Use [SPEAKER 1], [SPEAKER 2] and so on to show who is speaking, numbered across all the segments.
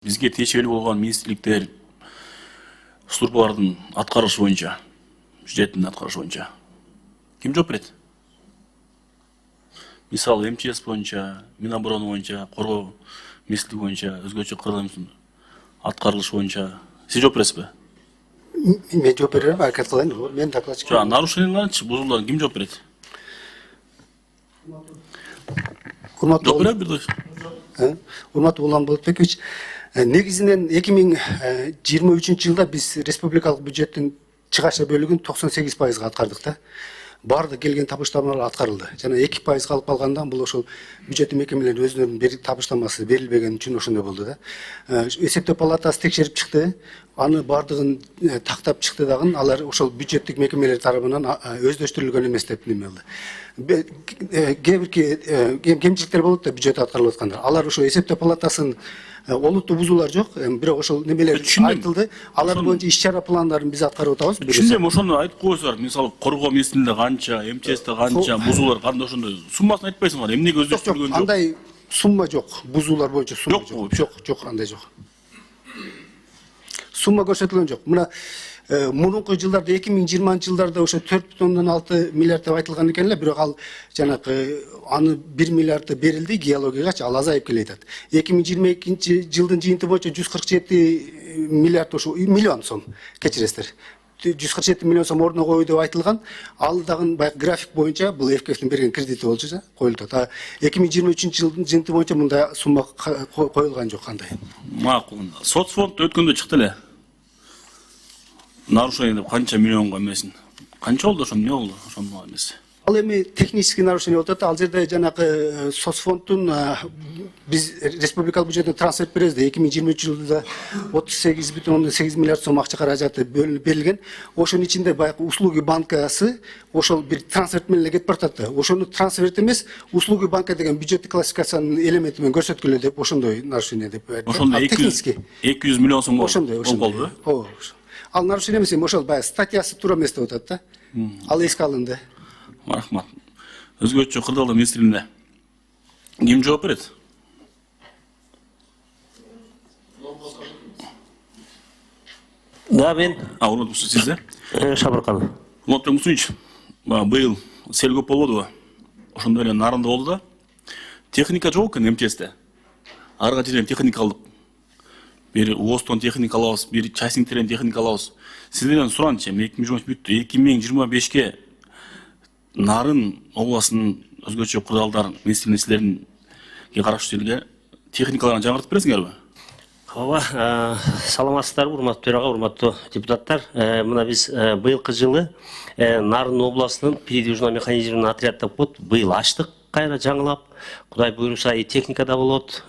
[SPEAKER 1] Бизге тиешелүү болгон министрликтер, службалардын аткарышы боюнча, бюджеттин аткарышы боюнча ким жооп берет? Мисалы МЧС боюнча, Минобороны боюнча, коргоо министрлиги боюнча, өзгөчө кыргыз аткарылышы боюнча сиз жооп бересизби?
[SPEAKER 2] Мен жооп берем, аракет кылайын. Мен докладчик.
[SPEAKER 1] Жана нарушенияларчы, бузуулар ким жооп берет? Жооп берет бирдей.
[SPEAKER 2] Урматтуу Улан Болотбекович, негизинен 2023 жылда биз республикалык бюджеттин чыгаша бөлүгүн 98% аткардык да. Баардык келген табыштамалар аткарылды. Жана 2% калып калгандан бул ошол бюджеттик мекемелердин өзүнүн табыштамасы берилбеген үчүн ошондой болду да. Эсептөө палатасы текшерип чыкты. Аны баардыгын тактап чыкты дагы, алар ошол бюджеттик мекемелер тарабынан өздөштүрүлгөн эмес деп неме кылды. Кээ бир кемчиликтер болот да бюджет аткарылып атканда. Алар ошо эсептөө палатасынын олуттуу бузуулар жок, бирок ошол немелер айтылды. Алар боюнча иш-чара пландарын биз аткарып атабыз.
[SPEAKER 1] Түшүндүм, ошону айтып койсуңар. Мисалы коргоо министрлигинде канча, МЧСте канча, бузуулар кандай ошондой суммасын айтпайсыңар. Эмнеге өздөштүрүлгөн жок?
[SPEAKER 2] Андай сумма жок. Бузуулар боюнча сумма жок. Жок, андай жок. Сумма көрсөтүлгөн жок. Мына мурунку жылдарда 2020 жылдарда ошо 4,6 миллиард деп айтылган экен эле, бирок ал жанагы аны 1 миллиард берилди геологиягачы, ал азайып келе жатат. 2022 жылдын жыйынты боюнча 147 миллиард ошо миллион сом, кечиресиздер. 147 миллион сом ордуна коюу деп айтылган. Ал дагы баягы график боюнча бул ФКФтин берген кредити болчу да, коюлду. 2023 жылдын жыйынты боюнча мындай сумма коюлган жок кандай.
[SPEAKER 1] Макул. Соцфонд өткөндө чыкты эле. Нарушение деп канча миллионго эмесин. Канча болду ошо, эмне болду? Ошону эмес.
[SPEAKER 2] Ал эми технический нарушение болуп атат. Ал жерде жанагы соцфонддун биз республикалык бюджеттен трансферт беребиз да 2023 жылда 38,8 миллиард сом акча каражаты берилген. Ошонун ичинде баягы услуги банкасы ошол бир трансферт менен эле кетип баратат да. Ошону трансферт эмес, услуги банка деген бюджеттик классификациянын элементи менен көрсөткүлө деп ошондой нарушение деп айтат.
[SPEAKER 1] Ошондо 200 миллион сом болду.
[SPEAKER 2] Ооба. Ал нарушение эмес, ошол баягы статьясы туура эмес деп атат да. Ал эске алынды.
[SPEAKER 1] Рахмат. Өзгөчө кырдаалдын министрлигинде ким жооп берет?
[SPEAKER 3] Да, мен.
[SPEAKER 1] Урматтуу сизде?
[SPEAKER 3] Шабырканов.
[SPEAKER 1] Урматтуу Мусунович, быйыл сел көп болбодубу? Ошондой эле нарында болду да. Техника жок экен МЧСте. Арга жерден техника алдык. Бир УОЗтон техника алабыз, бир частниктерден техника алабыз. Сиздерден суранчы, 2025 бүттү. 2025ке Нарын областынын өзгөчө курдалдар министрлигинде караштуу жерге техникаларын жаңыртып бересиңерби?
[SPEAKER 3] Ооба, саламатсыздарбы, урматтуу төрага, урматтуу депутаттар. Мына биз быйылкы жылы Нарын областынын передвижной механизированный отряд деп коет, быйыл ачтык кайра жаңылап. Кудай буйруса техника да болот,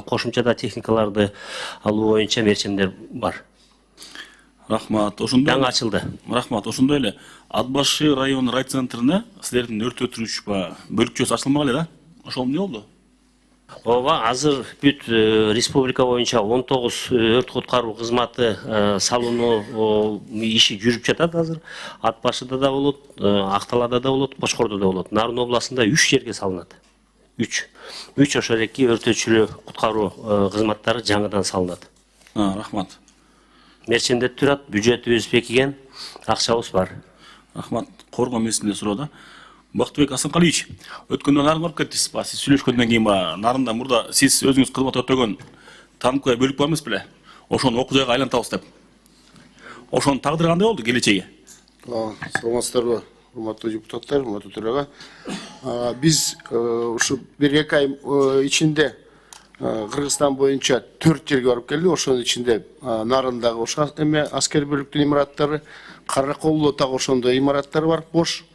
[SPEAKER 3] кошумчада техникаларды алуу боюнча мерчемдер бар.
[SPEAKER 1] Рахмат. Ошондой
[SPEAKER 3] жаңы ачылды.
[SPEAKER 1] Рахмат. Ошондой эле Атбашы район райцентринде силердин өрт өчүрүүчү бөлүкчөсү ачылмак эле да? Ошол эмне болду?
[SPEAKER 3] Ооба, азыр бүт республика боюнча 19 өрт куткаруу кызматы салынуу иши жүрүп жатат азыр. Атбашыда да болот, Акталада да болот, Кочкордо да болот. Нарын областында 3 жерге салынат. 3 ошол эки өрт өчүрүү куткаруу кызматтары жаңыдан салынат.
[SPEAKER 1] Рахмат.
[SPEAKER 3] Мерчемдер турат, бюджетибиз бекиген, акчабыз бар.
[SPEAKER 1] Рахмат. Коргоо министринде суроо. Бактыбек Асанкалиевич, өткөндө Нарын барып кеттиңиз. Сиз сүйлөшкөндөн кийин Нарында мурда сиз өзүңүз кызмат өтөгөн танковый бөлүк бар эмес беле? Ошону окуу жайга айлантабыз деп. Ошонун тагдыры кандай болду келечеги?
[SPEAKER 4] Саламатсыздарбы, урматтуу депутаттар, урматтуу төрага. Биз ушу 1-2 ай ичинде Кыргызстан боюнча 4 жерге барып келди. Ошонун ичинде Нарындагы ошо аскер бөлүктүн имараттары, Караколдо дагы ошондой имараттар бар, бош.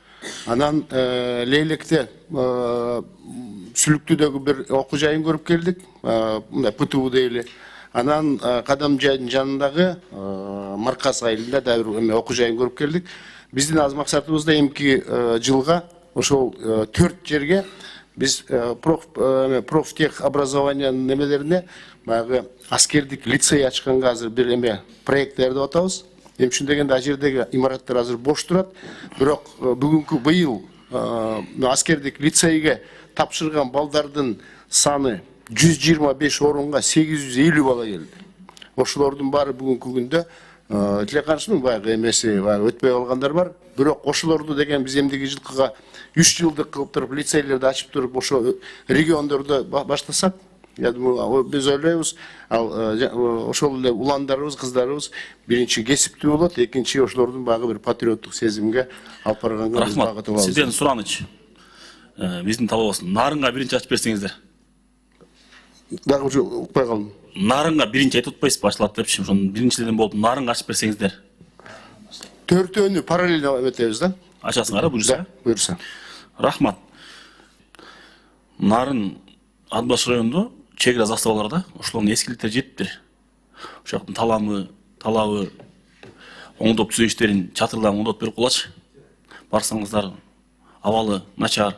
[SPEAKER 4] Анан Лейлекте Сүлүктүдөгү бир окуу жайын көрүп келдик, мындай ПТУ дейли. Анан Кадам жайдын жанындагы Маркас айылында да бир окуу жайын көрүп келдик. Биздин аз максатыбыз да эмки жылга ошол 4 жерге биз профтех образованиянын немелерине баягы аскердик лицей ачканга азыр бир проект даярдап атабыз. Эмчүн дегенде ал жердеги имараттар азыр бош турат. Бирок бүгүнкү быйыл аскердик лицейге тапшырган балдардын саны 125 орынға 850 бала келді. Ошолордун баары бүгүнкү күндө Тилекканычтын баягы эмеси өтпөй калгандар бар. Бирок ошолорду деген биз эмдиги жылкыга 3 жылдык кылып туруп лицейлерди ачып туруп ошо региондордо баштасак, я думаю, биз ойлойбуз, ошол эле уландарыбыз, кыздарыбыз биринчи кесиптүү болот, экинчи ошолордун баягы бир патриоттук сезимге алып барганга биз багыт
[SPEAKER 1] Рахмат.
[SPEAKER 4] алабыз.
[SPEAKER 1] Сизден сураныч. Биздин талабыбыз нарынга биринчи ачып берсеңиздер.
[SPEAKER 4] Дагы уже укпай калдым.
[SPEAKER 1] Нарынга биринчи айтып атпайсызбы ачылат депчи, ошону биринчилерден болуп нарынга ачып берсеңиздер.
[SPEAKER 4] Төртөөнү параллельно эметебиз да.
[SPEAKER 1] Ачасыңар, буюрса.
[SPEAKER 4] Буюрса.
[SPEAKER 1] Рахмат. Нарын Ат Баш районунда чек гра заставаларда ошолордун эскиликтери жетиптир. Ошол жактын талабы оңдоп түзөө иштерин чатырдан оңдоп берип калачы. Барсаңыздар абалы начар.